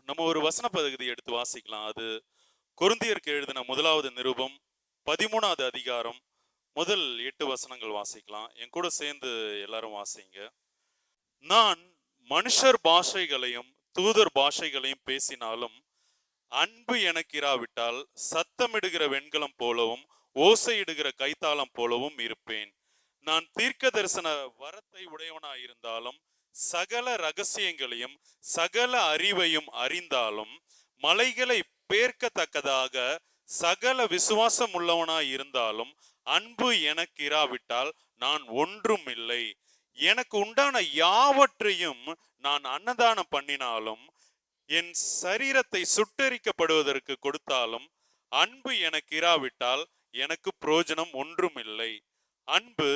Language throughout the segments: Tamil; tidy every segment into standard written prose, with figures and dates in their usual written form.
நம்ம ஒரு வசன பகுதி எடுத்து வாசிக்கலாம். அது கொரிந்தியருக்கு எழுதின முதலாவது நிருபம் 13வது அதிகாரம் முதல் 8 வசனங்கள் வாசிக்கலாம். என் கூட சேர்ந்து எல்லாரும் வாசிங்க. நான் மனுஷர் பாஷைகளையும் தூதர் பாஷைகளையும் பேசினாலும் அன்பு எனக்கு இராவிட்டால் சத்தமிடுகிற வெண்கலம் போலவும் ஓசையிடுகிற கைத்தாளம் போலவும் இருப்பேன். நான் தீர்க்க தரிசன வரத்தை உடையவனாயிருந்தாலும் சகல ரகசியங்களையும் சகல அறிவையும் அறிந்தாலும் மலைகளை பேர்க்கத்தக்கதாக சகல விசுவாசம் உள்ளவனாய் இருந்தாலும் அன்பு எனக்கு இராவிட்டால் நான் ஒன்றும் இல்லை. எனக்கு உண்டான யாவற்றையும் நான் அன்னதானம் பண்ணினாலும் என் சரீரத்தை சுட்டரிக்கப்படுவதற்கு கொடுத்தாலும் அன்பு எனக்கு இராவிட்டால் எனக்கு பிரயோஜனம் ஒன்றும் இல்லை. அன்பு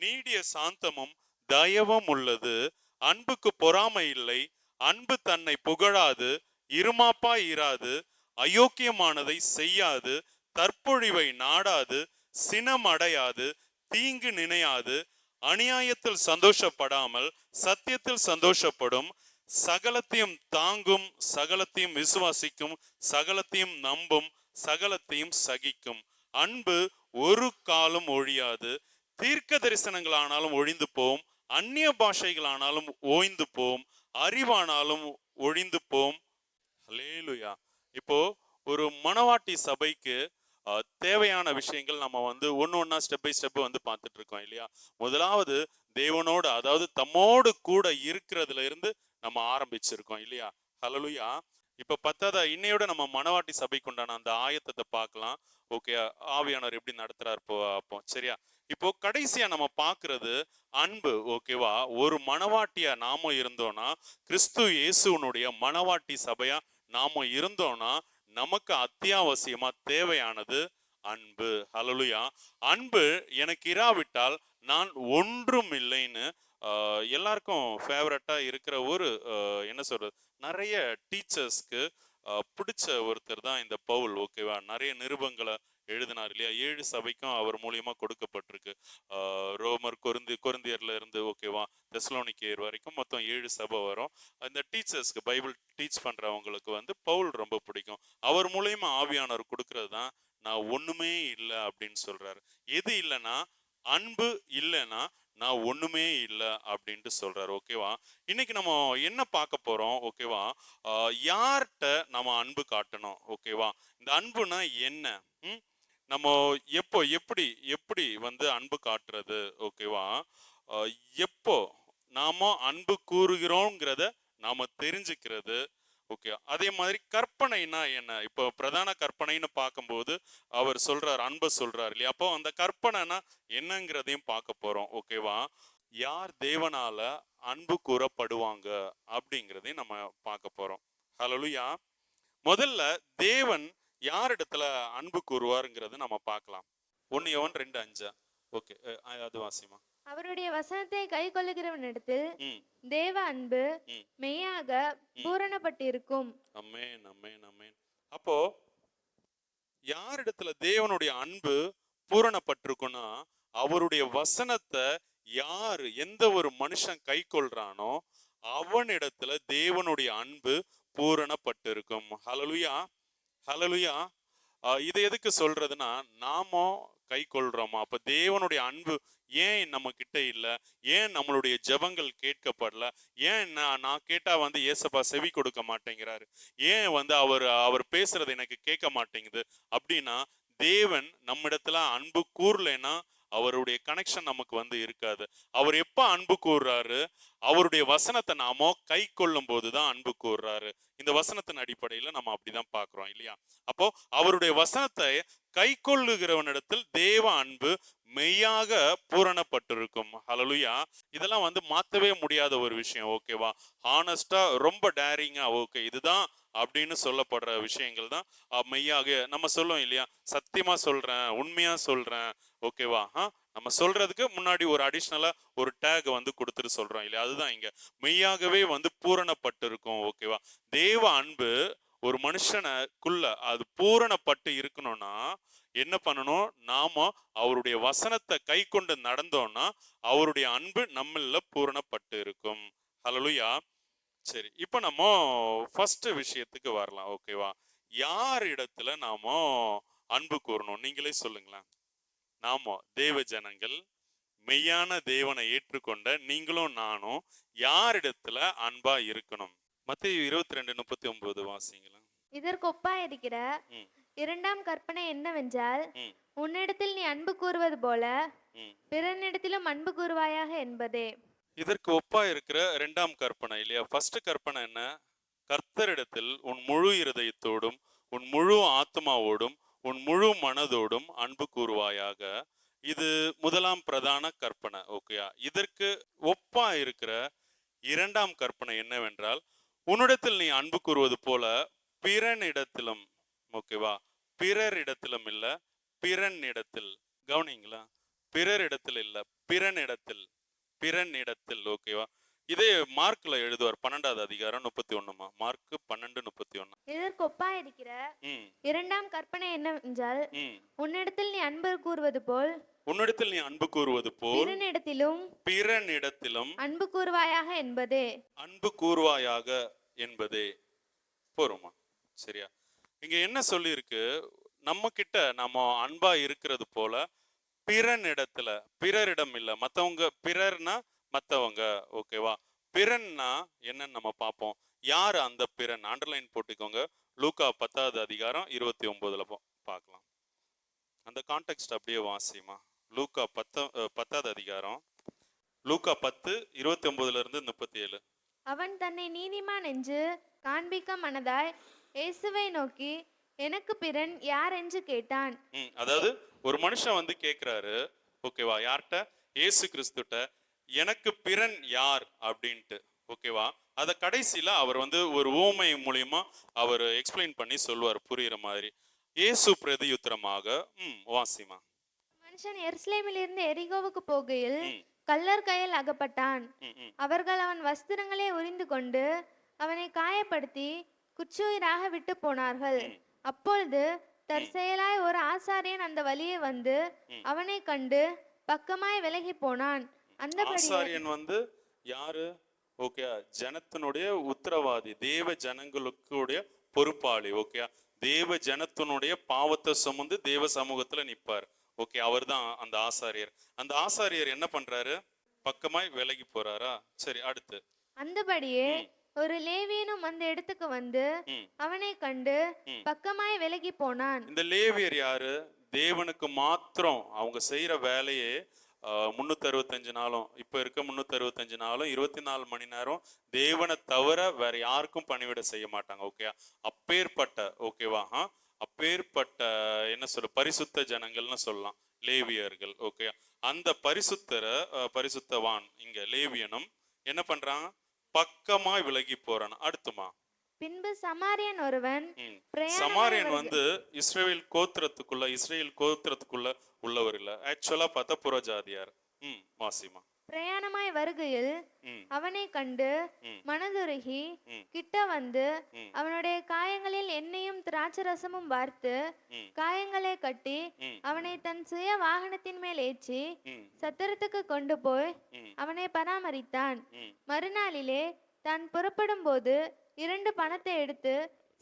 நீடிய சாந்தமும் தயவும் உள்ளது. அன்புக்கு பொறாமை இல்லை. அன்பு தன்னை புகழாது, இருமாப்பாய் இராது, அயோக்கியமானதை செய்யாது, தற்பொழிவை நாடாது, சினம் அடையாது, தீங்கு நினையாது, அநியாயத்தில் சந்தோஷப்படாமல் சத்தியத்தில் சந்தோஷப்படும், சகலத்தையும் தாங்கும், சகலத்தையும் விசுவாசிக்கும், சகலத்தையும் நம்பும், சகலத்தையும் சகிக்கும். அன்பு ஒரு காலம் ஒழியாது. தீர்க்க தரிசனங்களானாலும் ஒழிந்து போம், அந்நிய பாஷைகளானாலும் ஓய்ந்து போம், அறிவானாலும் ஒழிந்து போம். ஹல்லேலூயா. இப்போ ஒரு மணவாட்டி சபைக்கு தேவையான விஷயங்கள் நம்ம வந்து ஒன்னா ஸ்டெப் பை ஸ்டெப் வந்து பார்த்துட்டு இருக்கோம் இல்லையா. முதலாவது தேவனோடு, அதாவது தம்மோடு கூட இருக்கிறதுல இருந்து நம்ம ஆரம்பிச்சிருக்கோம் இல்லையா. ஹல்லேலூயா. இப்ப பத்தாதா இன்னையோட நம்ம மணவாட்டி சபைக்கு உண்டான அந்த ஆயத்தத்தை பார்க்கலாம். ஓகே, ஆவியானவர் எப்படி நடத்துறாரு அப்போ சரியா. இப்போ கடைசியா நம்ம பார்க்கிறது அன்பு. ஓகேவா. ஒரு மணவாட்டியா நாம இருந்தோம்னா, கிறிஸ்து இயேசுனுடைய மணவாட்டி சபையா நாம இருந்தோம்னா, நமக்கு அத்தியாவசியமா தேவையானது அன்பு. ஹல்லேலூயா. அன்பு எனக்கு இராவிட்டால் நான் ஒன்றும் இல்லைன்னு எல்லாருக்கும் ஃபேவரட்டா இருக்கிற ஒரு என்ன சொல்றது, நிறைய டீச்சர்ஸ்க்கு பிடிச்ச ஒருத்தர் தான் இந்த பவுல். ஓகேவா. நிறைய நிருபங்களை எழுதினார் இல்லையா. 7 சபைக்கும் அவர் மூலியமா கொடுக்கப்பட்டிருக்கு. ரோமர், கொரிந்தியர்ல இருந்து ஓகேவா தெசலோனிக்கேயர் வரைக்கும் மொத்தம் 7 சபை வரும். அந்த டீச்சர்ஸ்க்கு, பைபிள் டீச் பண்றவங்களுக்கு வந்து பவுல் ரொம்ப பிடிக்கும். அவர் மூலியமா ஆவியானவர் கொடுக்கறது தான் நான் ஒண்ணுமே இல்லை அப்படின்னு சொல்றாரு. எது இல்லைன்னா, அன்பு இல்லைன்னா நான் ஒண்ணுமே இல்லை அப்படின்ட்டு சொல்றாரு. ஓகேவா. இன்னைக்கு நம்ம என்ன பார்க்க போறோம். ஓகேவா. யார்கிட்ட நம்ம அன்பு காட்டணும். ஓகேவா. இந்த அன்புனா என்ன, நம்ம எப்போ எப்படி எப்படி வந்து அன்பு காட்டுறது. ஓகேவா. எப்போ நாம அன்பு கூறுகிறோங்கிறத நாம தெரிஞ்சுக்கிறது. ஓகே. அதே மாதிரி கற்பனைனா என்ன. இப்போ பிரதான கற்பனைன்னு பார்க்கும்போது அவர் சொல்றார், அன்பை சொல்றாரு இல்லையா. அப்போ அந்த கற்பனைனா என்னங்கிறதையும் பார்க்க போறோம். ஓகேவா. யார் தேவனால அன்பு கூறப்படுவாங்க அப்படிங்கிறதையும் நம்ம பார்க்க போறோம். ஹல்லேலூயா. முதல்ல தேவன் யாரிடத்துல அன்பு கூறுவாருங்கிறது நம்ம பார்க்கலாம். 1 யோவான் 2:5. ஓகே, அது வாசிமா. அவருடைய வசனத்தை கை கொள்ளுகிறவனிடத்தில் தேவ அன்பு மெய்யாக பூரணப்பட்டிருக்கும். ஆமென், ஆமென், ஆமென். அப்போ யாரிடத்துல தேவனுடைய அன்பு பூரணப்பட்டிருக்குன்னா, அவருடைய வசனத்தை யாரு, எந்த ஒரு மனுஷன் கை கொள்றானோ அவனிடத்துல தேவனுடைய அன்பு பூரணப்பட்டிருக்கும். ஹல்லேலூயா. ஹல்லேலூயா. இதை எதுக்கு சொல்றதுன்னா, நாம கை கொள்றோமா. அப்ப தேவனுடைய அன்பு ஏன் நம்ம கிட்ட இல்லை, ஏன் நம்மளுடைய ஜெபங்கள் கேட்கப்படல, ஏன் நான் கேட்டா வந்து ஏசப்பா செவி கொடுக்க மாட்டேங்கிறாரு, ஏன் வந்து அவர் பேசுறது எனக்கு கேட்க மாட்டேங்குது அப்படின்னா, தேவன் நம்மிடத்துல அன்பு கூறலைன்னா அவருடைய கனெக்ஷன் நமக்கு வந்து இருக்காது. அவர் எப்ப அன்பு கூறுறாரு, அவருடைய வசனத்தை நாம கை கொள்ளும் போதுதான் அன்பு கூறுறாரு. இந்த வசனத்தின் அடிப்படையில நம்ம அப்படிதான் பார்க்கிறோம் இல்லையா. அப்போ அவருடைய வசனத்தை கை கொள்ளுகிறவனிடத்தில் தேவ அன்பு மெய்யாக பூரணப்பட்டிருக்கும். ஹல்லேலூயா. இதெல்லாம் வந்து மாத்தவே முடியாத ஒரு விஷயம். ஓகேவா. ஹானஸ்டா, ரொம்ப டேரிங்கா, ஓகே இதுதான் அப்படின்னு சொல்லப்படுற விஷயங்கள் தான் மெய்யாக நம்ம சொல்லுவோம் இல்லையா. சத்தியமா சொல்றேன், உண்மையா சொல்றேன். ஓகேவா. நம்ம சொல்றதுக்கு முன்னாடி ஒரு அடிஷ்னலா ஒரு டேக் வந்து கொடுத்துட்டு சொல்றோம் இல்லையா. அதுதான் இங்க மெய்யாகவே வந்து பூரணப்பட்டு இருக்கும். ஓகேவா. தேவ அன்பு ஒரு மனுஷனுக்குள்ள அது பூரணப்பட்டு இருக்கணும்னா என்ன பண்ணணும், நாம அவருடைய வசனத்தை கை கொண்டு நடந்தோம்னா அவருடைய அன்பு நம்மள பூரணப்பட்டு இருக்கும். ஹல்லேலூயா. சரி, இப்போ நம்ம ஃபர்ஸ்ட் விஷயத்துக்கு வரலாம். ஓகேவா? யார் இடத்துல நாம அன்பு கூறணும்? நீங்களே சொல்லுங்களேன். நாம தேவ ஜனங்கள், மெய்யான தேவனை ஏற்றுக்கொண்ட நீங்களும் நானும் யாரிடத்துல அன்பா இருக்கணும்? மத்தேயு 22:39 வாசிங்களேன். இதற்கு ஒப்பாயிருக்கிற ம், இரண்டாம் கற்பனை என்னவென்றால், ம், உன்னிடத்தில் நீ அன்பு கூறுவது போல ம். பிறனிடத்திலும் அன்பு கூறுவாயாக என்பதே. இதற்கு ஒப்பா இருக்கிற இரண்டாம் கற்பனை இல்லையா? ஃபர்ஸ்ட் கற்பனை என்ன? கர்த்தரிடத்தில் உன் முழு இருதயத்தோடும், உன் முழு ஆத்மாவோடும், உன் முழு மனதோடும் அன்பு கூறுவாயாக. இது முதலாம் பிரதான கற்பனை. ஓகேயா? இதற்கு ஒப்பா இருக்கிற இரண்டாம் கற்பனை என்னவென்றால், உன்னிடத்தில் நீ அன்பு கூறுவது போல பிறனிடத்திலும். ஓகேவா? பிறரிடத்திலும் இல்ல, பிறனிடத்தில். கவனிங்களா? பிறரிடத்தில் இல்ல, பிறனிடத்தில். பிறனிடத்தில். ஓகேவா? இதே மார்க்ல எழுதுவார் 12வது அதிகாரம் 31. மார்க் 12:31. இதற்கு ஒப்பாயிருக்கிற ம், இரண்டாம் கற்பனை என்னவென்றால், ம். உன்னிடத்தில் நீ அன்பு கூறுவது போல் உன்னிடத்தில் நீ அன்பு கூறுவது போல் பிறனிடத்திலும் பிறனிடத்திலும் அன்பு கூறுவாயாக என்பதே. அன்பு கூறுவாயாக என்பதே. போருமா? சரியா? இங்க என்ன சொல்லியிருக்கு? நம்ம கிட்ட நம்ம அன்பா இருக்கிறது போல பிறனிடத்துல, பிறரிடம் இல்ல, மத்தவங்க. பிறர்னா மத்தவங்க. ஓகேவா? பிறன்னா என்னன்னு நம்ம பார்ப்போம். யார் அந்த பிறன்? அண்டர்லைன் போட்டுக்கோங்க. லூக்கா 10வது அதிகாரம் 29ல பார்க்கலாம். அந்த கான்டெக்ஸ்ட் அப்படியே வாசிமா. லூக்கா 10வது அதிகாரம், லூக்கா 10 29ல இருந்து 37. அவன் தன்னை நீதிமான் என்று காண்பிக்க மனதாய் இயேசுவை நோக்கி, எனக்கு பிறன் யார் என்று கேட்டான். அதாவது ஒரு மனுஷன் வந்து கேட்கிறாரு. ஓகேவா? யார்கிட்ட? இயேசு கிறிஸ்துட்ட, எனக்கு பிறன் யார் அப்படின்ட்டு. ஓகேவா? அத கடைசியில அவர் வந்து ஒரு ஊமை மூலியமா அவர் எக்ஸ்பிளைன் பண்ணி சொல்லுவார் புரியுற மாதிரி. இயேசு பிரதியுத்தரமாக, வாசிமா. மனுஷன் எருசலேமில் இருந்து எரிகோவுக்கு போகையில் ம், கள்ளர் கையில் அகப்பட்டான். ம், ம், அவர்கள் அவன் வஸ்திரங்களை உரிந்து கொண்டு அவனை காயப்படுத்தி குற்றுயிராக விட்டு போனார்கள். ம், அப்பொழுது தற்செயலாய் ஒரு ஆசாரியன் அந்த வழியே வந்து ம். அவனை கண்டு பக்கமாய் விலகி போனான். அந்தபடியே ஆசாரியன் வந்து யாரு? ஓகே, ஜனத்தினுடைய உத்தரவாதி, தேவ ஜனங்களுக்குடைய பொறுப்பாளி. ஓகே, தேவ ஜனத்தினுடைய பாவத்தை சுமந்து தேவ சமூகத்துல நிப்பார். ஓகே, அவர் தான் அந்த ஆசாரியர். அந்த ஆசாரியர் என்ன பண்றாரு? பக்கமாய் விலகி போறாரா? சரி, அடுத்து. அந்தபடியே ம், ஒரு லேவியனும் அந்த இடத்துக்கு வந்து ம், அவனை கண்டு ம். பக்கமாய் விலகி போனான். இந்த லேவியர் யாரு? தேவனுக்கு மாத்திரம் அவங்க செய்யற வேலையே 365 நாளும், இப்ப இருக்க 365 நாளும் 24 மணி நேரம் தேவனை தவிர வேற யாருக்கும் பணிவிட செய்ய மாட்டாங்க. ஓகே, அப்பேற்பட்ட, ஓகேவா, அப்பேற்பட்ட என்ன சொல்ல, பரிசுத்த ஜனங்கள்னு சொல்லலாம் லேவியர்கள். ஓகே, அந்த பரிசுத்தவான் இங்க லேவியனும் என்ன பண்றான்? பக்கமாய் விலகி போறான். அடுத்துமா. பின்பு சமாரியன் ஒருவன் ம். பிரயாணமாய் சமாரியன் வருக- வந்து இஸ்ரேல் கோத்திரத்துக்குள்ள உள்ளவர் இல்ல. ஆக்சுவலா பார்த்தா புறஜாதியார். வாசிமா. பிரயாணமாய் வருகையில் ம், அவனை கண்டு ம், மனதுருகி ம், கிட்ட வந்து ம், அவனுடைய காயங்களில் எண்ணெயும் திராட்சரசமும் வார்த்து ம், காயங்களை கட்டி ம், அவனை தன் சுய வாகனத்தின் மேல் ஏற்றி ம், சத்திரத்துக்கு கொண்டு போய் ம், அவனை பராமரித்தான். ம். மறுநாளிலே தான் புறப்படும் போது 2 பணத்தை எடுத்து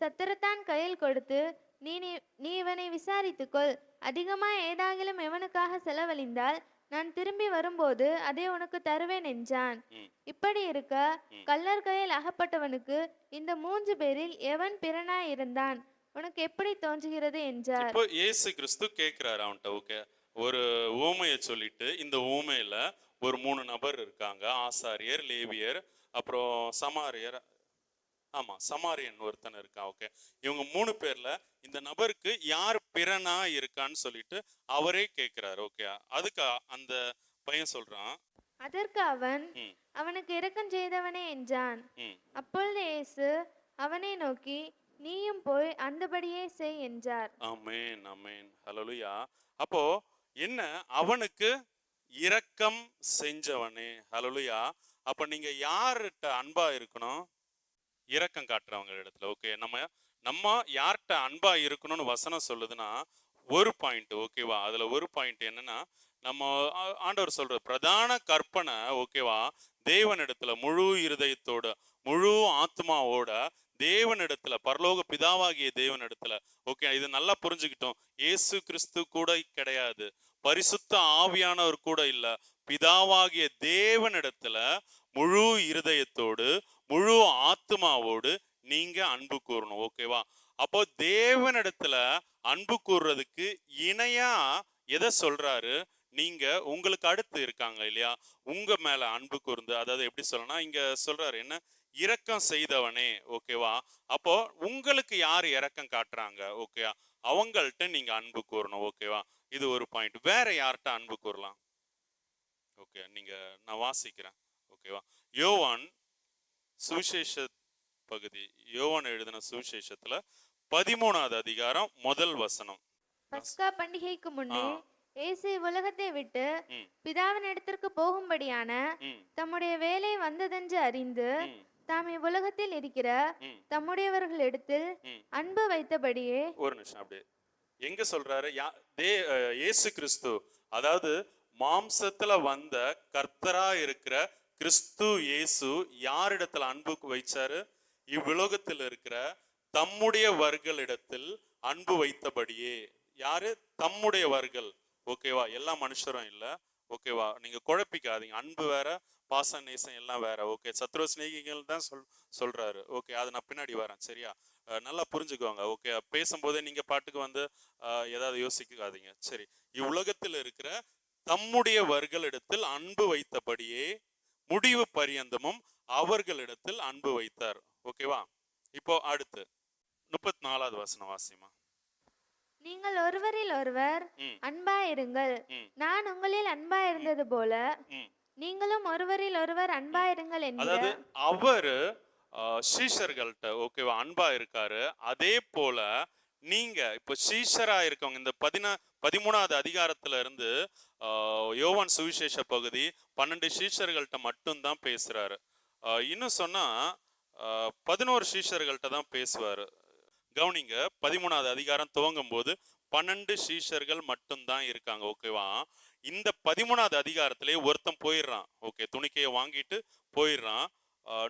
சத்திரத்தான் கையில் கொடுத்து, நீ இவனை விசாரித்துக்கொள், அதிகமாய் ஏதாகிலும் எவனுக்காக செலவழிந்தால் நான் திரும்பி வரும்போது அதை உனக்கு தருவேன் என்றான். ம். இப்படி இருக்க ம். கள்ளர் கையில் அகப்பட்டவனுக்கு இந்த 3 பேரில் எவன் பிறனாய் இருந்தான்? உனக்கு எப்படி தோன்றுகிறது என்றார். இப்போ இயேசு கிறிஸ்து கேட்கிறாரு அவன்கிட்ட. ஓகே, ஒரு ஊமையை சொல்லிட்டு இந்த ஊமையில ஒரு 3 நபர் இருக்காங்க. ஆசாரியர், லேவியர், அப்புறம் சமாரியர். ஆமா, சமாரியன் ஒருத்தன் இருக்கான். ஓகே, இவங்க 3 பேர்ல இந்த நபருக்கு யார் பிறனா இருக்கான்னு சொல்லிட்டு அவரே கேட்கிறாரு. ஓகே, அதுக்கு அந்த பையன் சொல்றான். அதற்கு அவன், ம், அவனுக்கு இரக்கம் செய்தவனே என்றான். ம். அப்பொழுது இயேசு அவனை நோக்கி, நீயும் போய் அந்தபடியே செய் என்றார். ஆமென், ஆமென், ஹல்லேலூயா. அப்போ என்ன? அவனுக்கு இரக்கம் செஞ்சவனே. ஹல்லேலூயா. அப்ப நீங்க யார்கிட்ட அன்பா இருக்கணும்? இரக்கம் காட்டுறவங்க இடத்துல. ஓகே, நம்ம யார்கிட்ட அன்பா இருக்கணும்னு வசனம் சொல்லுதுன்னா ஒரு பாயிண்ட். ஓகேவா? அதுல ஒரு பாயிண்ட் என்னன்னா, நம்ம ஆண்டவர் சொல்ற பிரதான கற்பனை. ஓகேவா? தேவனிடத்துல முழு இருதயத்தோட, முழு ஆத்மாவோட தேவனிடத்துல, பரலோக பிதாவாகிய தேவனிடத்துல. ஓகே, இது நல்லா புரிஞ்சுக்கிட்டோம். இயேசு கிறிஸ்து கூட கிடையாது, பரிசுத்த ஆவியானவர் கூட இல்ல, பிதாவாகிய தேவனிடத்துல முழு இருதயத்தோடு முழு ஆத்மாவோடு நீங்க அன்பு கூறணும். ஓகேவா? அப்போ தேவனிடத்துல அன்பு கூறுறதுக்கு இணையா எதை சொல்றாரு? நீங்க உங்களுக்கு அடுத்து இருக்காங்க இல்லையா, உங்க மேல அன்பு கூர்ந்து, அதாவது எப்படி சொல்லனா, இங்க சொல்றாரு என்ன, இரக்கம் செய்தவனே. ஓகேவா? அப்போ உங்களுக்கு யார் இரக்கம் காட்டுறாங்க, ஓகேவா, அவங்கள்ட்ட நீங்க அன்பு கூறணும். ஓகேவா? இது ஒரு பாயிண்ட். வேற யார்கிட்ட அன்பு கூறலாம்? ஓகே, நீங்க நான் வாசிக்கிறேன். ஓகேவா? யோவான் சுவிசேஷ பகுதி, யோவான் எழுதின சுவிசேஷத்துல 13வது அதிகாரம் முதல் வசனம். பஸ்கா பண்டிகைக்கு முன்னே இயேசு உலகத்தை விட்டு ம், பிதாவின் இடத்திற்கு போகும்படியான ம், தம்முடைய வேலை வந்ததென்று அறிந்து ம், தாம் இவ்வுலகத்தில் இருக்கிற ம், தம்முடையவர்களிடத்தில் ம். அன்பு வைத்தபடியே. ஒரு நிமிஷம், அப்படியே எங்க சொல்றாரு? இயேசு கிறிஸ்து, அதாவது மாம்சத்துல வந்த கர்த்தரா இருக்கிற கிறிஸ்து இயேசு யாரிடத்துல அன்பு வைச்சாரு? இவ்வுலகத்தில் இருக்கிற தம்முடையவர்களிடத்தில் அன்பு வைத்தபடியே. யாரு தம்முடையவர்கள்? ஓகேவா? எல்லா மனுஷரும் இல்ல. ஓகேவா? நீங்க குழப்பிக்காதீங்க. அன்பு வேற, பாச நேசம் எல்லாம் வேற. ஓகே, சத்ரு சிநேகிகள் தான் சொல்றாரு. ஓகே, அது நான் பின்னாடி வரேன். சரியா? நல்லா புரிஞ்சுக்குவாங்க. ஓகே, பேசும்போதே நீங்க பாட்டுக்கு வந்து ஏதாவது யோசிக்காதீங்க. சரி, இவ்வுலகத்தில் இருக்கிற தம்முடைய வர்களிடத்தில் அன்பு வைத்தபடியே முடிவு பரியந்தமும் அவர்களிடத்தில் அன்பு வைத்தார். ஓகேவா? இப்போ அடுத்து 34வது வசனம் வாசிமா. நீங்கள் ஒருவரில் ஒருவர் அன்பாயிருங்கள், நான் உங்களில் அன்பாயிருந்தது போல நீங்களும் ஒருவரில் ஒருவர் அன்பாயிருங்கள் என்கிற. அதாவது அவரு சீஷர்கள்ட்ட ஓகேவா அன்பா இருக்காரு. அதே போல நீங்க இப்ப சீஷரா இருக்கவங்க, இந்த 13வது அதிகாரத்துல இருந்து யோவான் சுவிசேஷ பகுதி 12 சீஷர்கள்ட்ட மட்டும்தான் பேசுறாரு. இன்னும் சொன்னா 11 சீஷர்கள்ட்ட தான் பேசுவாரு. கவனிங்க, 13வது அதிகாரம் துவங்கும் போது 12 சீஷர்கள் மட்டும்தான் இருக்காங்க. ஓகேவா? இந்த 13வது அதிகாரத்திலே ஒருத்தன் போயிடுறான். ஓகே, துணிக்கையை வாங்கிட்டு போயிடுறான்.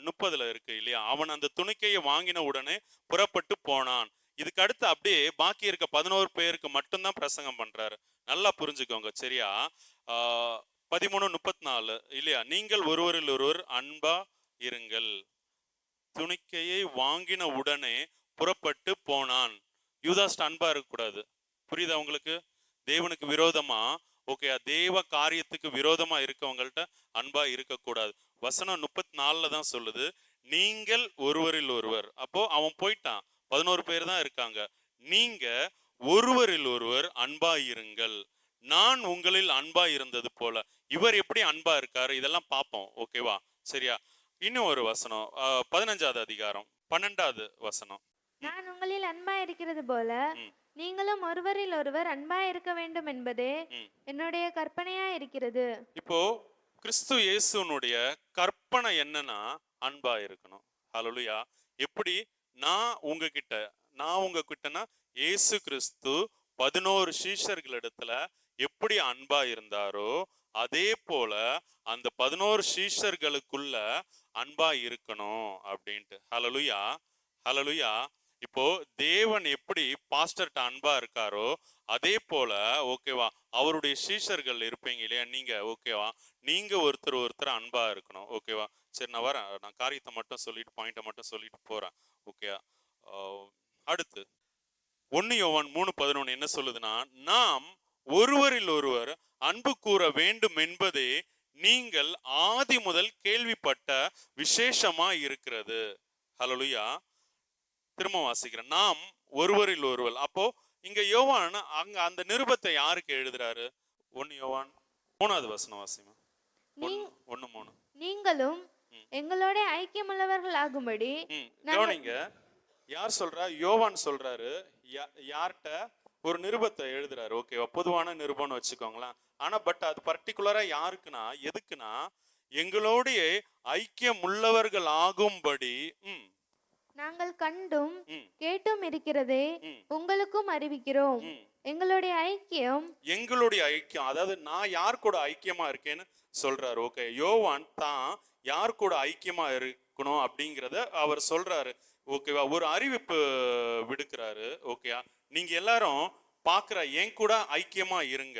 30ல இருக்கு இல்லையா, அவன் அந்த துணிக்கையை வாங்கின உடனே புறப்பட்டு போனான். இதுக்கு அடுத்து அப்படியே பாக்கி இருக்க 11 பேருக்கு மட்டும்தான் பிரசங்கம் பண்றாரு. நல்லா புரிஞ்சுக்கோங்க. சரியா? 13:34 இல்லையா, நீங்கள் ஒருவரில் ஒருவர் அன்பா இருங்கள், துணிக்கையை வாங்கின உடனே புறப்பட்டு போனான். யூதாஸ்ட் அன்பா இருக்கக்கூடாது. புரியுதா உங்களுக்கு? தேவனுக்கு விரோதமா, ஓகே, தேவ காரியத்துக்கு விரோதமா இருக்கவங்கள்ட்ட அன்பா இருக்கக்கூடாது. வசனம் 34ல தான் சொல்லுது, நீங்கள் ஒருவரில் ஒருவர். அப்போ அவன் போயிட்டான், 11 பேர் தான் இருக்காங்க. நீங்க ஒருவரில் ஒருவர் அன்பா இருங்கள், நான் உங்களில் அன்பா இருந்தது போல. இவர் எப்படி அன்பா இருக்காரு, இதெல்லாம் பார்ப்போம். ஓகேவா? சரியா? இன்னும் ஒரு வசனம், 15வது அதிகாரம் 12வது வசனம். நான் உங்களில் அன்பா இருக்கிறது போல நீங்களும் ஒருவரில் ஒருவர் அன்பா இருக்க வேண்டும் என்பதே என்னுடைய கற்பனையா இருக்கிறது. இப்போ கிறிஸ்து இயேசுனுடைய கற்பனை என்னன்னா அன்பா இருக்கணும். ஹல்லேலூயா. எப்படி? நான் உங்ககிட்டனா இயேசு கிறிஸ்து 11 சீஷர்களிடத்துல எப்படி அன்பா இருந்தாரோ அதே போல அந்த 11 சீஷர்களுக்குள்ள அன்பா இருக்கணும் அப்படின்ட்டு. ஹல்லேலூயா, ஹல்லேலூயா. இப்போ தேவன் எப்படி பாஸ்டர்ட்ட அன்பா இருக்காரோ அதே போல ஓகேவா அவருடைய சீஷர்கள் இருப்பீங்க இல்லையா நீங்க. ஓகேவா? நீங்க ஒருத்தர் அன்பா இருக்கணும். ஓகேவா? சரி, நான் வரேன். நான் காரியத்தை மட்டும் சொல்லிட்டு பாயிண்ட்டை மட்டும் சொல்லிட்டு போறேன். ஓகேவா? அடுத்து 1 யோவான் 3:11 என்ன சொல்லுதுன்னா, நாம் ஒருவரில் ஒருவர் அன்பு கூற வேண்டும் என்பதே நீங்கள் ஆதி முதல் கேள்விப்பட்ட விசேஷமா இருக்கிறது. ஹல்லேலூயா. திரும்ப வாசிக்கிறேன், நாம் ஒருவரில் ஒருவர். அப்போ இங்க யோவான் அங்க அந்த நிருபத்தை யாருக்கு எழுதுறாரு? 1 யோவான் 3வது வசனம் வாசிமா. 1:3. நீங்களும் எங்களோட ஐக்கியமுள்ளவர்கள் ஆகும்படி. கவனிங்க, யார் சொல்றா? யோவான் சொல்றாரு. யார்கிட்ட? ஒரு நிருபத்தை எழுதுறாரு. ஓகேவா? பொதுவான நிருபம்னு வச்சுக்கோங்களேன். ஆனா பட் அது பர்டிகுலரா யாருக்குன்னா, எதுக்குன்னா எங்களோடைய ஐக்கியம் உள்ளவர்கள் ஆகும்படி நாங்கள் கண்டும் கேட்டும் இருக்கிறதே உங்களுக்கும் அறிவிக்கிறோம். எங்களுடைய ஐக்கியம் அதாவது நான் யார் கூட ஐக்கியமா இருக்கேன்னு சொல்றாரு. ஓகே, யோவான் தான் யார் கூட ஐக்கியமா இருக்கணும் அப்படிங்கிறத அவர் சொல்றாரு. ஓகேவா? ஒரு அறிவிப்பு விடுக்கிறாரு. ஓகேயா? நீங்க எல்லாரும் பார்க்குற என் கூட ஐக்கியமா இருங்க.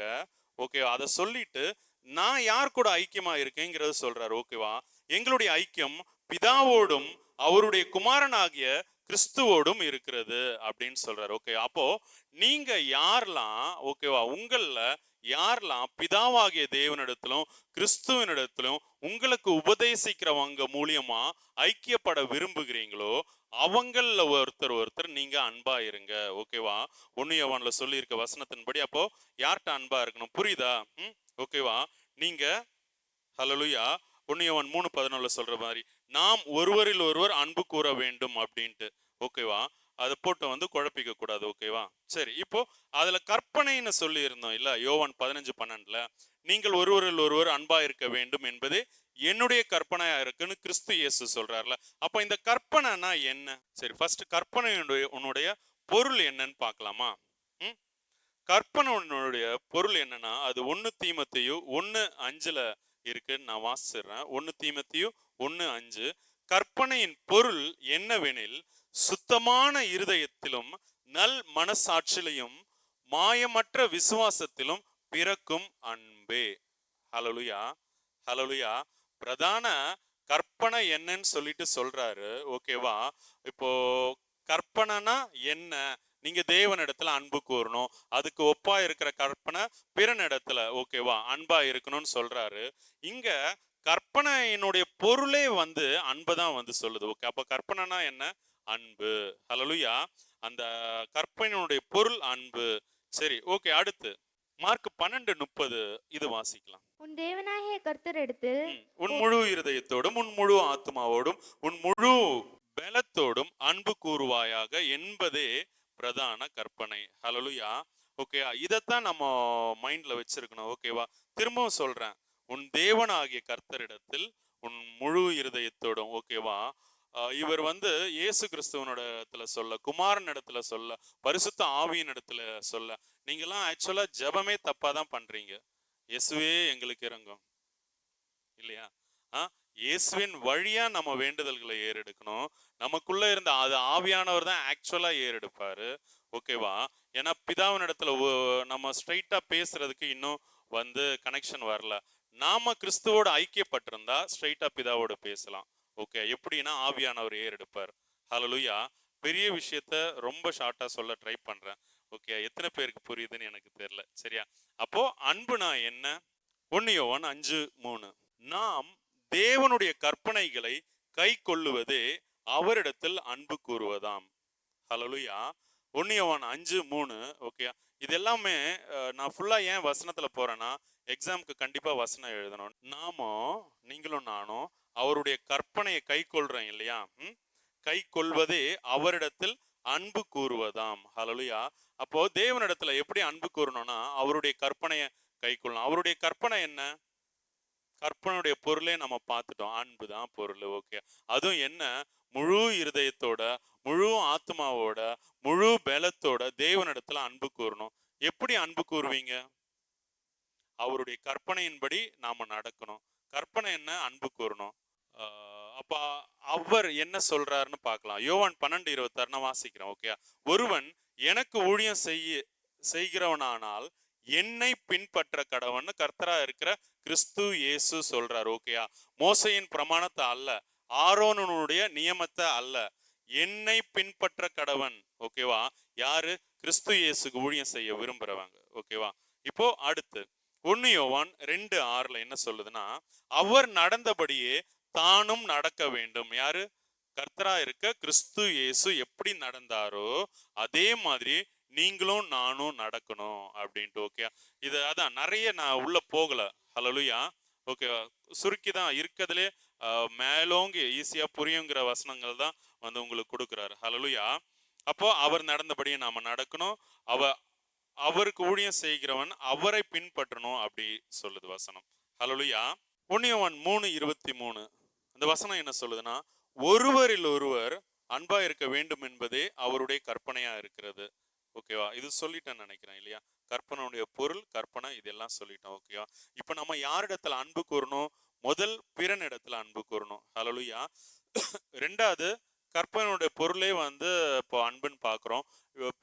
ஓகேவா? அதை சொல்லிட்டு நான் யார் கூட ஐக்கியமா இருக்கேங்கிறத சொல்றாரு. ஓகேவா? எங்களுடைய ஐக்கியம் பிதாவோடும் அவருடைய குமாரனாகிய கிறிஸ்துவோடும் இருக்கிறது அப்படின்னு சொல்றாரு. ஓகே, அப்போ நீங்க யாரெல்லாம் ஓகேவா, உங்கள யாரெல்லாம் பிதாவாகிய தேவனிடத்திலும் கிறிஸ்துவனிடத்திலும் உங்களுக்கு உபதேசிக்கிறவங்க மூலியமா ஐக்கியப்பட விரும்புகிறீங்களோ அவங்கள ஒருத்தர் நீங்க அன்பா இருங்க. ஓகேவா? 1 யோவான்ல சொல்லியிருக்க வசனத்தின்படி அப்போ யார்கிட்ட அன்பா இருக்கணும்? புரியுதா? ஓகேவா? நீங்க ஹல்லேலூயா 1 யோவான் 3:11 சொல்ற மாதிரி நாம் ஒருவரில் ஒருவர் அன்பு கூற வேண்டும் அப்படின்ட்டு. ஓகேவா? அதை போட்டு வந்து குழப்பிக்க கூடாது. ஓகேவா? சரி, இப்போ அதுல கற்பனைன்னு சொல்லி இருந்தோம் இல்ல, யோவான் 15:12 நீங்கள் ஒருவரில் ஒருவர் அன்பா இருக்க வேண்டும் என்பது என்னுடைய கற்பனையா இருக்குன்னு கிறிஸ்து இயேசு சொல்றாருல. அப்ப இந்த கற்பனைனா என்ன? சரி, ஃபர்ஸ்ட் கற்பனையுடைய உன்னுடைய பொருள் என்னன்னு பார்க்கலாமா? கற்பனையுடைய பொருள் என்னன்னா, அது 1 தீமோத்தேயு 1:5 இருக்குன்னு நான் வாசிடுறேன். 1 தீமோத்தேயு 1:5 கற்பனையின் பொருள் என்னவெனில், சுத்தமான இருதயத்திலும் நல் மனசாட்சியிலும் மாயமற்ற விசுவாசத்திலும் பிறக்கும் அன்பே. ஹல்லேலூயா, ஹல்லேலூயா. பிரதான கற்பனை என்னன்னு சொல்லிட்டு சொல்றாரு. ஓகேவா? இப்போ கற்பனைனா என்ன? நீங்க தேவனிடத்துல அன்பு கூறணும். அதுக்கு ஒப்பா இருக்கிற கற்பனை பிறனிடத்துல ஓகேவா அன்பா இருக்கணும்னு சொல்றாரு. இங்க கற்பனையினுடைய பொருளே வந்து அன்பை தான் வந்து சொல்லுது. ஓகே, அப்ப கற்பனைனா என்ன? அன்பு. ஹல்லேலூயா. அந்த கற்பனையினுடைய பொருள் அன்பு. சரி, ஓகே. அடுத்து மார்க் 12:30 இது வாசிக்கலாம். உன் தேவனாகிய கர்த்தரிடத்தில் உன் முழு இருதயத்தோடும் உன் முழு ஆத்மாவோடும் உன் முழு பலத்தோடும் அன்பு கூறுவாயாக என்பதே பிரதான கற்பனை. ஹல்லேலூயா. ஓகே, இதைத்தான் நம்ம மைண்ட்ல வச்சிருக்கணும். ஓகேவா? திரும்பவும் சொல்றேன், உன் தேவனாகிய கர்த்தரிடத்தில் உன் முழு இருதயத்தோடும். ஓகேவா? இவர் வந்து இயேசு கிறிஸ்துவனோட இடத்துல சொல்ல, குமாரன் இடத்துல சொல்ல, பரிசுத்த ஆவியின் இடத்துல சொல்ல. நீங்கெல்லாம் ஆக்சுவலா ஜெபமே தப்பா தான் பண்றீங்க. இயேசுவே எங்களுக்கு இறங்கும் இல்லையா? இயேசுவின் வழியா நம்ம வேண்டுதல்களை ஏறெடுக்கணும். நமக்குள்ள இருந்த அது ஆவியானவர் தான் ஆக்சுவலா ஏறெடுப்பாரு. ஓகேவா? ஏன்னா பிதாவின் இடத்துல நம்ம ஸ்ட்ரைட்டா பேசுறதுக்கு இன்னும் வந்து கனெக்ஷன் வரல. நாம கிறிஸ்துவோட ஐக்கியப்பட்டிருந்தா ஸ்ட்ரைட்டா பிதாவோட பேசலாம். ஓகே, எப்படின்னா ஆவியானவர் ஏறெடுப்பார். ஹல்லேலூயா. பெரிய விஷயத்த ரொம்ப ஷார்ட்டா சொல்ல ட்ரை பண்றேன். ஓகே, எத்தனை பேருக்கு புரியுதுன்னு எனக்கு தெரியல. சரியா? அப்போ அன்புனா என்ன? 1 யோவான் 5:3 நாம் தேவனுடைய கற்பனைகளை கை கொள்ளுவதே அவரிடத்தில் அன்பு கூறுவதாம். ஹல்லேலூயா. 1 யோவான் 5:3. ஓகே, இது எல்லாமே நான் ஃபுல்லா ஏன் வசனத்துல போறேன்னா, எக்ஸாமுக்கு கண்டிப்பா வசனம் எழுதணும். நீங்களும் நானும் அவருடைய கற்பனையை கை கொள்றேன் இல்லையா? கை கொள்வதே அவரிடத்தில் அன்பு கூறுவதாம். ஹல்லேலூயா. அப்போ தேவனிடத்துல எப்படி அன்பு கூறணும்னா அவருடைய கற்பனையை கை கொள்ளணும். அவருடைய கற்பனை என்ன? கற்பனையுடைய பொருளே நம்ம பார்த்துட்டோம். அன்பு தான் பொருள். ஓகே, அதுவும் என்ன? முழு இருதயத்தோட முழு ஆத்மாவோட முழு பலத்தோட தேவனிடத்துல அன்பு கூறணும். எப்படி அன்பு கூறுவீங்க? அவருடைய கற்பனையின்படி நாம நடக்கணும். கற்பனை என்ன? அன்பு கூறணும். அப்ப அவர் என்ன சொல்றாருன்னு பார்க்கலாம். யோவான் 12:26 நான் வாசிக்கிறேன். ஓகே, ஒருவன் எனக்கு ஊழியம் செய்கிறவனானால் என்னை பின்பற்ற கடவன் கர்த்தரா இருக்கிற கிறிஸ்து இயேசு சொல்றாரு. ஓகேயா? மோசையின் பிரமாணத்தை அல்ல, ஆரோனுடைய நியமத்தை அல்ல, என்னை பின்பற்ற கடவன். ஓகேவா? யாரு? கிறிஸ்து இயேசுக்கு ஊழியம் செய்ய விரும்புறவங்க. ஓகேவா? இப்போ அடுத்து 1 யோவான் 2:6 என்ன சொல்லுதுன்னா, அவர் நடந்தபடியே தானும் நடக்க வேண்டும். யாரு? கர்த்தரா இருக்க கிறிஸ்து இயேசு எப்படி நடந்தாரோ அதே மாதிரி நீங்களும் நானும் நடக்கணும் அப்படின்ட்டு. ஓகே, இது அதான் நிறைய நான் உள்ள போகல. ஹல்லேலூயா. ஓகே, சுருக்கி தான் இருக்கிறதுலே மேலோங்கி ஈஸியா புரியுங்கிற வசனங்கள் தான் வந்து உங்களுக்கு கொடுக்குறாரு. ஹல்லேலூயா. அப்போ அவர் நடந்தபடியே நாம நடக்கணும். அவருக்கு ஊழியம் செய்கிறவன் அவரை பின்பற்றணும் அப்படி சொல்லுது வசனம். ஹல்லேலூயா. 1 யோவான் 3:23 அந்த வசனம் என்ன சொல்லுதுன்னா, ஒருவரில் ஒருவர் அன்பா இருக்க வேண்டும் என்பதே அவருடைய கற்பனையா இருக்கிறது. ஓகேவா? இது சொல்லிட்டேன்னு நினைக்கிறேன் இல்லையா? கற்பனையுடைய பொருள், கற்பனை, இதெல்லாம் சொல்லிட்டோம். ஓகேவா? இப்ப நம்ம யாரிடத்துல அன்பு கூறணும்? முதல் பிறனிடத்துல அன்பு கூறணும். ஹல்லேலூயா. ரெண்டாவது கற்பனையுடைய பொருளே வந்து இப்போ அன்புன்னு பார்க்குறோம்.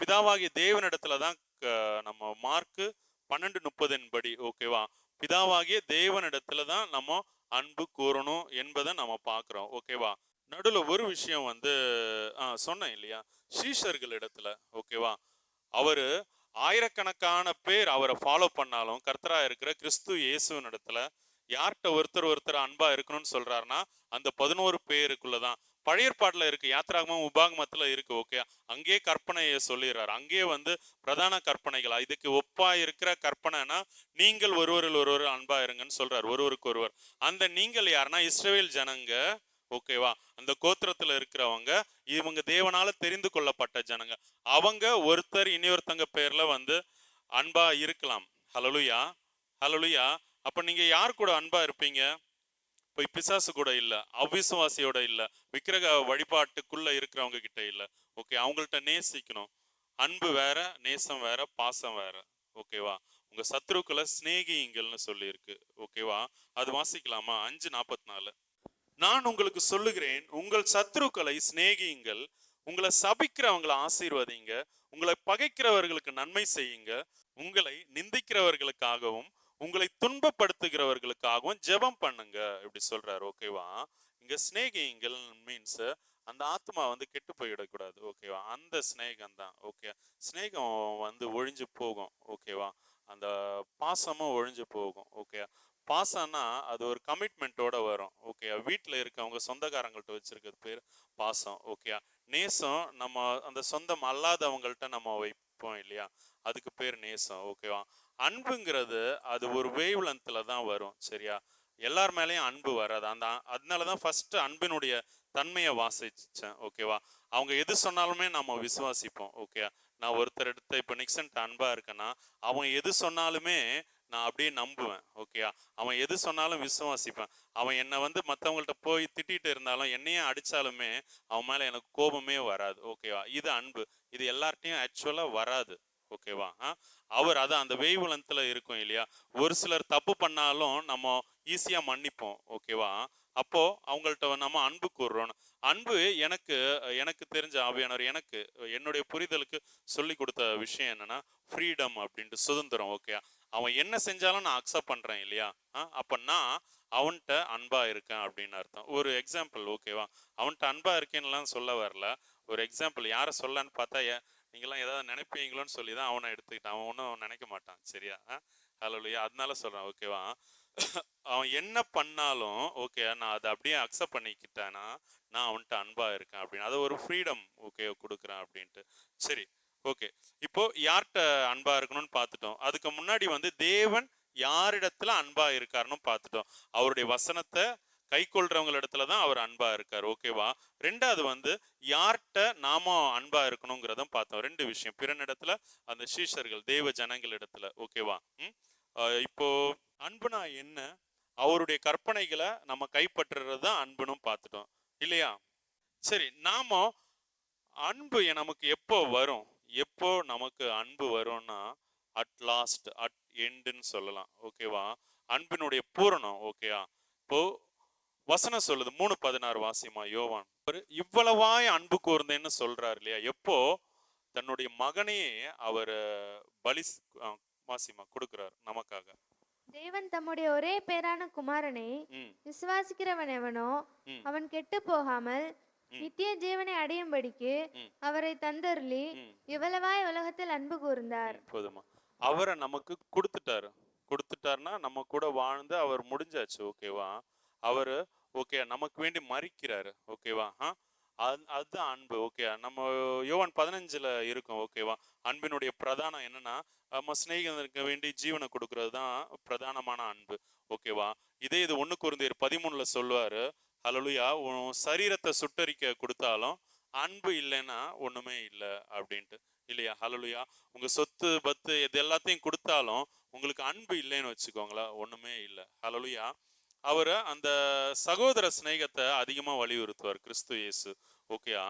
பிதாவாகிய தேவனிடத்துல தான் நம்ம மார்க்கு 12:30 படி ஓகேவா, பிதாவாகிய தேவனிடத்துல தான் நம்ம அன்பு கூறணும் என்பதை நம்ம பார்க்குறோம் ஓகேவா. நடுவில் ஒரு விஷயம் வந்து சொன்னேன் இல்லையா, சீஷர்கள் இடத்துல ஓகேவா, அவரு ஆயிரக்கணக்கான பேர் அவரை ஃபாலோ பண்ணாலும் கர்த்தரா இருக்கிற கிறிஸ்து இயேசுவின் இடத்துல யார்கிட்ட ஒருத்தர் அன்பா இருக்கணும்னு சொல்றாருன்னா அந்த 11 பேருக்குள்ளதான். பழைய ஏற்பாட்டுல இருக்கு, யாத்திராகமம் உபாகமத்துல இருக்கு ஓகே, அங்கேயே கற்பனையை சொல்லிடுறாரு. அங்கேயே வந்து பிரதான கற்பனைகளா இதுக்கு ஒப்பா இருக்கிற கற்பனைனா நீங்கள் ஒருவரில் ஒருவர் அன்பா இருங்கன்னு சொல்றாரு, ஒருவருக்கு ஒருவர். அந்த நீங்கள் யாருன்னா இஸ்ரவேல் ஜனங்க ஓகேவா, அந்த கோத்திரத்துல இருக்கிறவங்க, இவங்க தேவனால தெரிந்து கொள்ளப்பட்ட ஜனங்க. அவங்க ஒருத்தர் இனியொருத்தங்க பேர்ல வந்து அன்பா இருக்கலாம். ஹல்லேலூயா ஹல்லேலூயா. அப்ப நீங்க யார் கூட அன்பா இருப்பீங்க? போய் பிசாசு கூட இல்ல, அவிசுவாசியோட இல்ல, விக்கிரக வழிபாட்டுக்குள்ள இருக்கிறவங்க கிட்ட இல்ல ஓகே. அவங்கள்ட்ட நேசிக்கணும். அன்பு வேற, நேசம் வேற, பாசம் வேற ஓகேவா. உங்க சத்ருக்களை சிநேகிங்கள்னு சொல்லி இருக்கு ஓகேவா. அது வாசிக்கலாமா? 5:44. நான் உங்களுக்கு சொல்லுகிறேன், உங்கள் சத்துருக்களை சிநேகியுங்கள், உங்களை சபிக்கிறவங்களை ஆசீர்வதிங்க, உங்களை பகைக்கிறவர்களுக்கு நன்மை செய்யுங்க, உங்களை நிந்திக்கிறவர்களுக்காகவும் உங்களை துன்பப்படுத்துகிறவர்களுக்காகவும் ஜெபம் பண்ணுங்க இப்படி சொல்றாரு ஓகேவா. இங்க சிநேகியுங்கள் மீன்ஸ் அந்த ஆத்மா வந்து கெட்டு போயிடக்கூடாது ஓகேவா. அந்த சிநேகம் தான் ஓகே. சிநேகம் வந்து ஒழிஞ்சு போகும் ஓகேவா, அந்த பாசமும் ஒழிஞ்சு போகும் ஓகே. பாசம்னா அது ஒரு கமிட்மெண்ட்டோட வரும் ஓகே. வீட்டில் இருக்கவங்க சொந்தக்காரங்கள்ட்ட வச்சிருக்கிறது பேர் பாசம் ஓகே. நேசம் நம்ம அந்த சொந்தம் அல்லாதவங்கள்ட்ட நம்ம வைப்போம் இல்லையா, அதுக்கு பேர் நேசம் ஓகேவா. அன்புங்கிறது அது ஒரு வேவ் லென்த்ல தான் வரும் சரியா. எல்லார் மேலேயும் அன்பு வராது. அதனால தான் ஃபர்ஸ்ட் அன்பினுடைய தன்மையை வாசிச்சேன் ஓகேவா. அவங்க எது சொன்னாலுமே நம்ம விசுவாசிப்போம் ஓகே. நான் ஒருத்தர் எடுத்த இப்போ நிக்சன்ட்ட அன்பா இருக்கேன்னா அவன் எது சொன்னாலுமே நான் அப்படியே நம்புவேன் ஓகே. அவன் எது சொன்னாலும் விசுவாசிப்பேன். அவன் என்னை வந்து மற்றவங்கள்ட்ட போய் திட்டிகிட்டு இருந்தாலும் என்னையே அடித்தாலுமே அவன் மேலே எனக்கு கோபமே வராது ஓகேவா. இது அன்பு. இது எல்லார்ட்டையும் ஆக்சுவலாக வராது ஓகேவா. அவர் அதான் அந்த வேய்வுலத்தில் இருக்கும் இல்லையா. ஒரு சிலர் தப்பு பண்ணாலும் நம்ம ஈஸியாக மன்னிப்போம் ஓகேவா. அப்போ அவங்கள்ட்ட நம்ம அன்பு கூறுறோம். அன்பு எனக்கு எனக்கு தெரிஞ்ச ஆவியானவர் எனக்கு என்னுடைய புரிதலுக்கு சொல்லி கொடுத்த விஷயம் என்னன்னா ஃப்ரீடம் அப்படின்ட்டு, சுதந்திரம் ஓகே. அவன் என்ன செஞ்சாலும் நான் அக்செப்ட் பண்றேன் இல்லையா. அப்ப நான் அவன்கிட்ட அன்பா இருக்கேன் அப்படின்னு அர்த்தம். ஒரு எக்ஸாம்பிள் ஓகேவா. அவன்கிட்ட அன்பா இருக்கேன்னுலாம் சொல்ல வரல, ஒரு எக்ஸாம்பிள் யாரை சொல்லன்னு பார்த்தா நீங்களாம் ஏதாவது நினைப்பீங்களோன்னு சொல்லி தான் அவனை எடுத்துக்கிட்டான். அவன் ஒன்றும் நினைக்க மாட்டான் சரியா. ஹல்லேலூயா. அதனால சொல்றேன் ஓகேவா. அவன் என்ன பண்ணாலும் ஓகே நான் அதை அப்படியே அக்செப்ட் பண்ணிக்கிட்டேன்னா நான் அவன்கிட்ட அன்பா இருக்கேன் அப்படின்னு, அதை ஒரு ஃப்ரீடம் ஓகே கொடுக்குறேன் அப்படின்ட்டு. சரி ஓகே. இப்போ யார்கிட்ட அன்பா இருக்கணும்னு பார்த்துட்டோம். அதுக்கு முன்னாடி வந்து தேவன் யாரிடத்துல அன்பா இருக்காருன்னு பார்த்துட்டோம். அவருடைய வசனத்தை கை கொள்றவங்க இடத்துல தான் அவர் அன்பா இருக்கார் ஓகேவா. ரெண்டாவது வந்து யார்கிட்ட நாம அன்பா இருக்கணுங்கிறதும் பார்த்தோம். ரெண்டு விஷயம், பிறனிடத்துல அந்த சீஷர்கள் தேவ ஜனங்கள் இடத்துல ஓகேவா. இப்போ அன்புனா என்ன, அவருடைய கற்பனைகளை நம்ம கைப்பற்றுறது தான் அன்புன்னு பார்த்துட்டோம் இல்லையா. சரி, நாம அன்பு நமக்கு எப்போ வரும், எப்போ நமக்கு அன்பு வரும்னா அட் லாஸ்ட் அட் எண்டுன்னு சொல்லலாம் ஓகேவா. அன்பினுடைய பூரணம் ஓகேயா. இப்போ வசனம் சொல்லுது 3:16 வாசிமா யோவான். இவ்வளவாய் அன்பு கூர்ந்தேன்னு சொல்றாரு இல்லையா. எப்போ தன்னுடைய மகனையே அவர் பலி வாசிமா கொடுக்கிறார் நமக்காக. தேவன் தம்முடைய ஒரே பேரான குமாரனை விசுவாசிக்கிறவன் எவனோ அவன் கெட்டு போகாமல் நித்திய ஜீவனை அடையும்படிக்கு அவரை தந்தருளி இவ்வளவாய் உலகத்தில் அன்பு கூர்ந்தார். போதுமா, அவரை நமக்கு கொடுத்துட்டாருன்னா நம்ம கூட வாழ்ந்து அவர் முடிஞ்சாச்சு ஓகேவா. அவரு ஓகே நமக்கு வேண்டி மறிக்கிறாரு ஓகேவா. அதுதான் அன்பு ஓகே. நம்ம யோவான் 15 இருக்கும் ஓகேவா. அன்பினுடைய பிரதானம் என்னன்னா நம்ம சிநேகிதருக்கு வேண்டி ஜீவனை கொடுக்கறது தான் பிரதானமான அன்பு ஓகேவா. இது 1 கொரிந்தியர் 13 சொல்லுவாரு, ஹல்லேலூயா, உன் சரீரத்தை சுட்டரிக்க கொடுத்தாலும் அன்பு இல்லைன்னா ஒண்ணுமே இல்லை அப்படின்ட்டு இல்லையா. ஹல்லேலூயா. உங்க சொத்து பத்து இது எல்லாத்தையும் கொடுத்தாலும் உங்களுக்கு அன்பு இல்லைன்னு வச்சுக்கோங்களேன், ஒண்ணுமே இல்லை. ஹல்லேலூயா. அவர் அந்த சகோதர சிநேகத்தை அதிகமா வலியுறுத்துவார் கிறிஸ்து இயேசு ஓகேயா.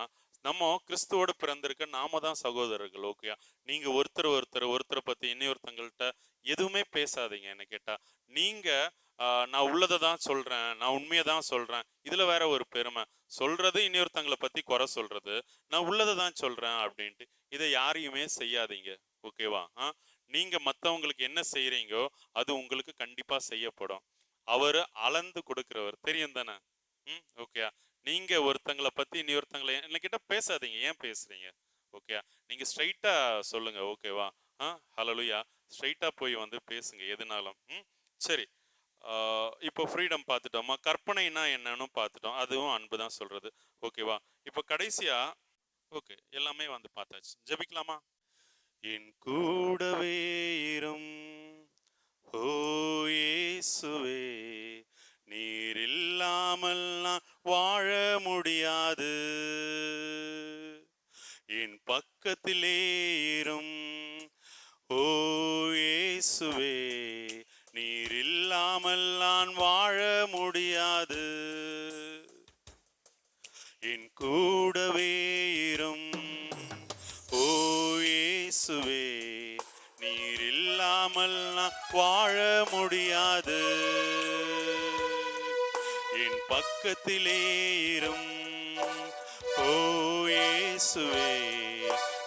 நம்ம கிறிஸ்துவோடு பிறந்திருக்க நாம தான் சகோதரர்கள் ஓகேயா. நீங்க ஒருத்தரை பத்தி இன்னொருத்தங்கள்ட்ட எதுவுமே பேசாதீங்க. என்ன கேட்டா நீங்க நான் உள்ளதை தான் சொல்றேன், நான் உண்மையை தான் சொல்றேன். இதுல வேற ஒரு பெருமை, சொல்றது இன்னொருத்தங்களை பத்தி குறை சொல்றது, நான் உள்ளதை தான் சொல்றேன் அப்படின்ட்டு. இதை யாரையுமே செய்யாதீங்க. ஓகேவா? நீங்க மற்றவங்களுக்கு என்ன செய்யறீங்கோ அது உங்களுக்கு கண்டிப்பா செய்யப்படும். அவர் அளந்து கொடுக்கிறவர், தெரியும் தானே? ஓகே. நீங்க ஒருத்தங்களை பத்தி இன்னொருத்தங்களை என்கிட்ட பேசாதீங்க. ஏன் பேசுறீங்க? ஓகே, நீங்க ஸ்ட்ரைட்டா சொல்லுங்க. ஓகேவா? ஹalleluya. ஸ்ட்ரைட்டா போய் வந்து பேசுங்க எதுனாலும். சரி. இப்போ ஃப்ரீடம் பார்த்துட்டோமா? கற்பனைனா என்னன்னு பார்த்துட்டோம். அதுவும் அன்பு தான் சொல்றது. ஓகேவா? இப்போ கடைசியா ஓகே, எல்லாமே வந்து பார்த்தாச்சு. ஜெபிக்கலாமா? என் கூடவே இரும் ஓ இயேசுவே, நீர் இல்லாமல் நான் வாழ முடியாது. என் பக்கத்திலே இரும் ஓ இயேசுவே, நீர் இல்லாமல் நான் வாழ முடியாது. என் கூடவே இரும் ஓ இயேசுவே, நீர் இல்லாமல் நான் வாழ முடியாது. என் பக்கத்திலே இரும் ஓ இயேசுவே,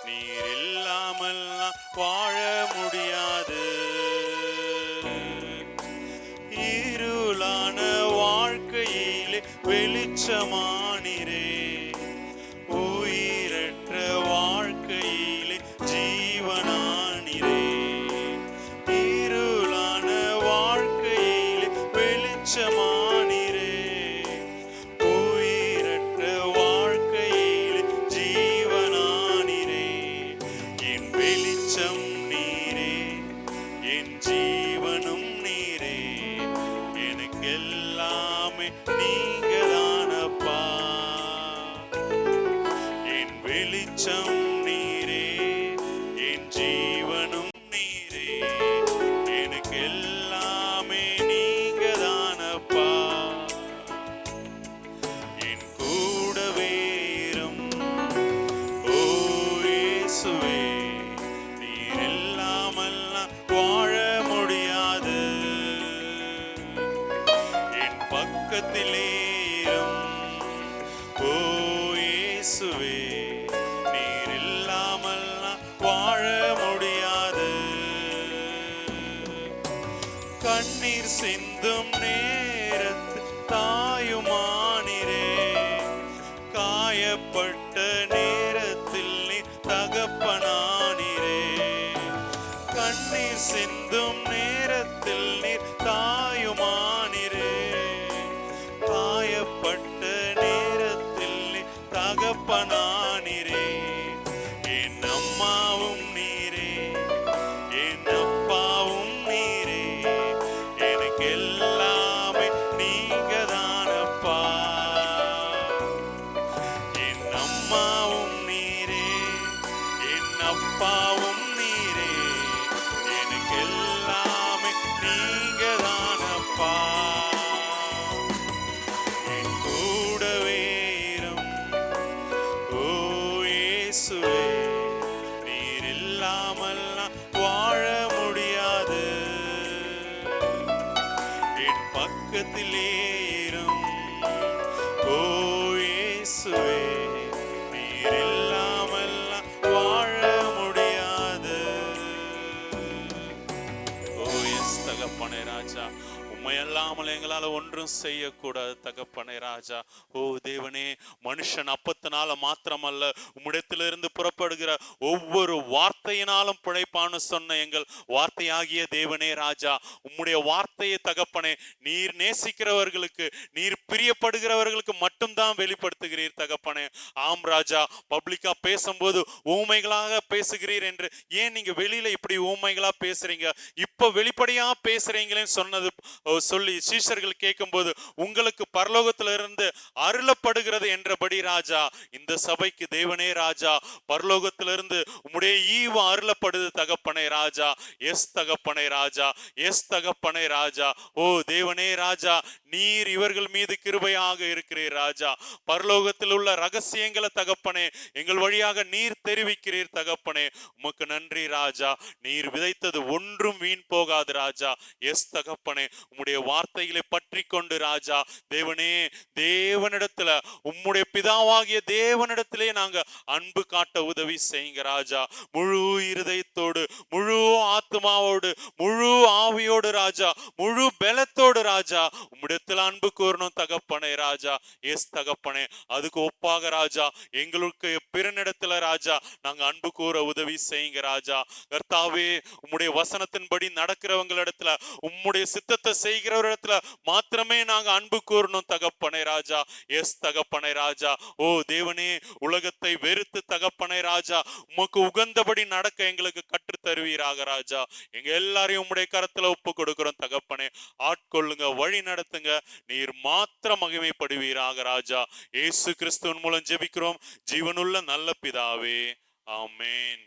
நீர் இல்லாமல் நான் வாழ முடியாது. இருளான வாழ்க்கையிலே வெளிச்சமானிரே, உயிரற்ற வாழ்க்கையிலே ஜீவனானிரே. இருளான வாழ்க்கையிலே வெளிச்சமானிரே, உயிரற்ற வாழ்க்கையிலே ஜீவனானிரே. என் வெளிச்சம் நீரே, என் ஜீவனும் நீரே, எனக்கு எல்லாமே நீங்க தானப்பா. என் வெளிச்சம் நீரே, என் ஜீவனும் நீரே, எனக்கு எல்லாமே நீங்க தானப்பா. என் கூடவே இரும் ஓ இயேசுவே, நீர் இல்லாமல் நான் வாழ முடியாது. என் பக்கத்திலே இரும் ஓ இயேசுவே, நீர் இல்லாமல் நான் வாழ முடியாது. கண்ணீர் சிந்தும் நேரத்து தாயுமானிரே, காயப்பட்ட நேரத்தில் நீ தகப்பனானிரே. கண்ணீர் சிந்தும் நேரத்தில் நீர் தாயுமானிரே, காயப்பட்ட நேரத்தில் நீ தகப்பனானிரே. என் அம்மாவும் நீரே, என் அப்பாவும் நீரே, எனக்கு எல்லாமே நீங்க தானப்பா. என் அம்மாவும் நீரே, என் அப்பாவும் நீரே, எனக்கு எல்லாமே நீங்க தானப்பா. என் கூடவே இரும் ஓ இயேசுவே, நீர் இல்லாமல் நான் வாழ முடியாது. என் பக்கத்திலே இரும் ஓ இயேசுவே, நீர் இல்லாமல் நான் வாழ முடியாது. ஓ எஸ் தகப்பனே ராஜா, உம்மை அல்லாமல் எங்களால் ஒன்றும் செய்யக்கூடாது தகப்பனே ராஜா. ஓ தேவனே, மனுஷன் அப்பத்தினால மாத்திரமல்ல, உம்மிடத்திலிருந்து புறப்படுகிற ஒவ்வொரு வார்த்தையினாலும் பிழைப்பான்னு சொன்ன எங்கள் வார்த்தையாகிய தேவனே ராஜா, உம்முடைய வார்த்தையை தகப்பனே நீர் நேசிக்கிறவர்களுக்கு, நீர் பிரியப்படுகிறவர்களுக்கு மட்டும்தான் வெளிப்படுத்துகிறீர் தகப்பனே. ஆம் ராஜா, பப்ளிக்கா பேசும்போது ஊமைகளாக பேசுகிறீர் என்று ஏன் நீங்க வெளியில இப்படி ஊமைகளா பேசுறீங்க, இப்ப வெளிப்படையா பேசுறீங்களேன்னு சொன்னது சொல்லி சீஷர்கள் கேட்கும்போது உங்களுக்கு பரலோகத்திலிருந்து அருளப்படுகிறது என்றபடி ராஜா, இந்த சபைக்கு தேவனே ராஜா, பரலோகத்திலிருந்து உம்முடைய ஈவு அருளப்படுது தகப்பனே ராஜா. எஸ் தகப்பனே ராஜா, எஸ் தகப்பனே ராஜா. ஓ தேவனே ராஜா, நீர் இவர்கள் மீது கிருபையாக இருக்கிறீர் ராஜா. பரலோகத்தில் உள்ள ரகசியங்களை தகப்பனே எங்கள் வழியாக நீர் தெரிவிக்கிறீர் தகப்பனே. உமக்கு நன்றி ராஜா. நீர் விதைத்தது ஒன்றும் வீண் போகாது ராஜா. எஸ் தகப்பனே, உம்முடைய உம்முடைய வார்த்தைகளை பற்றி கொண்டு ராஜா தேவனே, தேவனிடத்துல உம்முடைய பிதாவாகிய தேவனிடத்திலே நாங்க அன்பு காட்ட உதவி செய்யுங்க ராஜா. முழு இருதயத்தோடு, முழு ஆத்மாவோடு, முழு ஆவியோடு ராஜா, முழு பலத்தோடு ராஜா உம்மிடத்தில் அன்பு கூறணும் தகப்பனே ராஜா. எஸ் தகப்பனே, அதுக்கு ஒப்பாக ராஜா எங்களுக்கு பிறனிடத்துல ராஜா நாங்க அன்பு கூற உதவி செய்யுங்க ராஜா. கர்த்தாவே, உம்முடைய வசனத்தின்படி நடக்கிறவங்களிடத்துல, உம்முடைய சித்தத்தை செய்கிறவரிடத்துல மாத்திரமே நாங்க அன்பு கூறணும் தகப்பனே ராஜா. எஸ் தகப்பனே ராஜா. ஓ தேவனே, உலகத்தை வெறுத்து தகப்பனே ராஜா உமக்கு உகந்தபடி நடக்க எங்களுக்கு கற்று தருவீராக ராஜா. எங்க எல்லாரையும் உம்முடைய கரத்துல ஒப்பு கொடுக்கிறோம் தகப்பனே. ஆட்கொள்ளுங்க, வழி நடத்துங்க, நீர் மாத்திரம் மகிமைப்படுவீராக ராஜா. இயேசு கிறிஸ்துவின் மூலம் ஜெபிக்கிறோம் ஜீவனுள்ள நல்ல பிதாவே, ஆமென்.